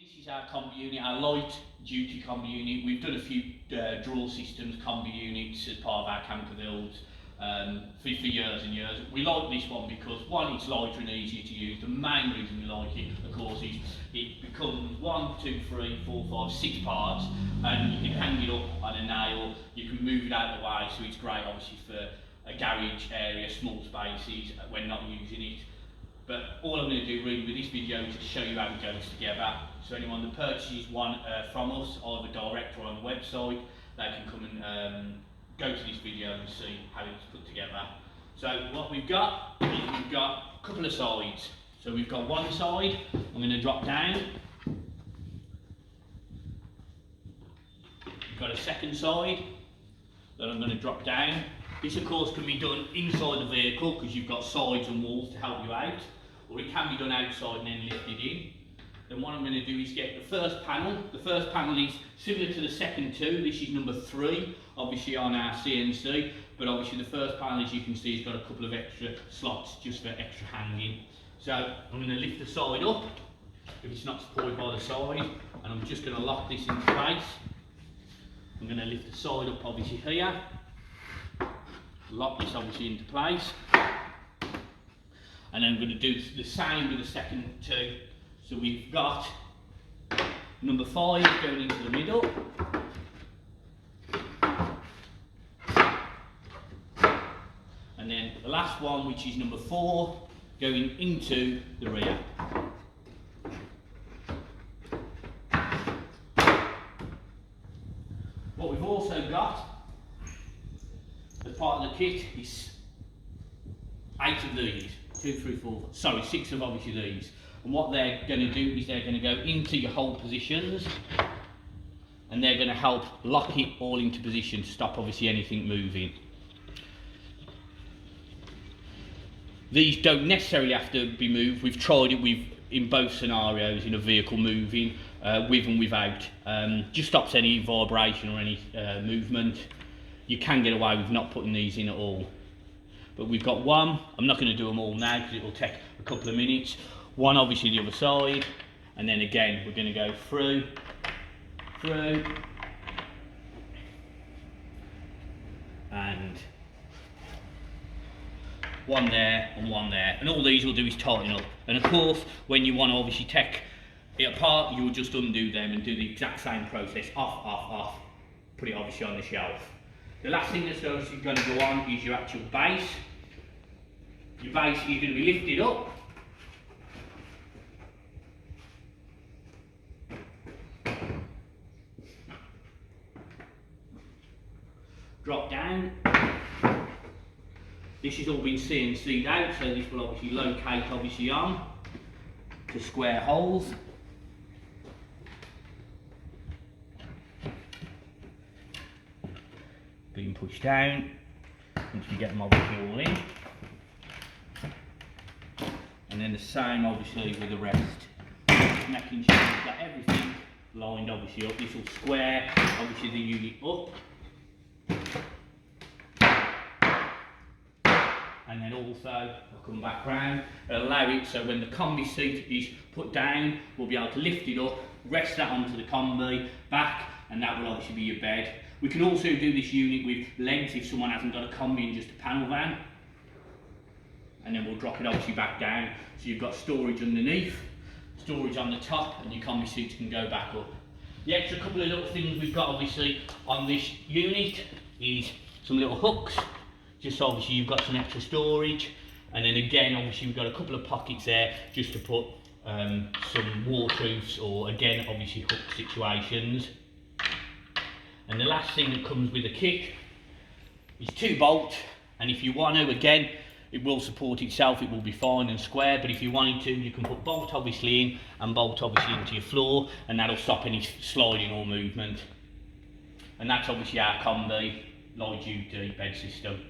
This is our kombi unit, our light duty kombi unit. We've done a few draw systems kombi units as part of our camper builds for years and years. We like this one because one, it's lighter and easier to use. The main reason we like it, of course, is it becomes 1, 2, 3, 4, 5, 6 parts, and you can hang it up on a nail. You can move it out of the way, so it's great obviously for a garage area, small spaces when not using it. But all I'm going to do really with this video is to show you how it goes together. So anyone that purchases one from us, either direct or on the website, they can come and go to this video and see how it's put together. So what we've got is we've got a couple of sides. So we've got one side, I'm going to drop down. We've got a second side that I'm going to drop down. This of course can be done inside the vehicle because you've got sides and walls to help you out, or it can be done outside and then lifted in. Then what I'm going to do is get the first panel. The first panel is similar to the second two. This is number 3, obviously on our CNC, but obviously the first panel, as you can see, has got a couple of extra slots just for extra hanging. So I'm going to lift the side up if it's not supported by the side, and I'm just going to lock this into place. I'm going to lift the side up obviously here, lock this obviously into place, and then I'm going to do the same with the second two. So we've got number 5 going into the middle, and then the last one, which is number 4, going into the rear. What we've also got as part of the kit is 8 of these, 2, 3, 4, sorry, 6 of obviously these. And what they're going to do is they're going to go into your hold positions, and they're going to help lock it all into position to stop obviously anything moving. These don't necessarily have to be moved. We've tried it in both scenarios in a vehicle moving, with and without. Just stops any vibration or any movement. You can get away with not putting these in at all. But we've got one. I'm not going to do them all now because it will take a couple of minutes. One obviously the other side, and then again we're going to go through, and one there and one there, and all these will do is tighten up. And of course when you want to obviously take it apart, you'll just undo them and do the exact same process, off, put it obviously on the shelf. The last thing that's going to go on is your actual base. Your base is going to be lifted up, drop down. This has all been CNC'd out, so this will obviously locate obviously on to square holes. Being pushed down once you get them obviously all in, and then the same obviously with the rest, making sure you've got everything lined obviously up. This will square obviously the unit up, and then also I'll come back round and allow it so when the kombi seat is put down, we'll be able to lift it up, rest that onto the kombi back, and that will obviously be your bed. We can also do this unit with legs if someone hasn't got a kombi and just a panel van, and then we'll drop it obviously back down, so you've got storage underneath, storage on the top, and your kombi seats can go back up. The extra couple of little things we've got obviously on this unit is some little hooks, just so obviously you've got some extra storage, and then again obviously we've got a couple of pockets there just to put some waterproofs or again obviously hook situations. And the last thing that comes with the kit is 2 bolts, and if you want to, again, it will support itself, it will be fine and square, but if you wanted to, you can put bolt obviously in and bolt obviously into your floor, and that'll stop any sliding or movement. And that's obviously our kombi light duty bed system.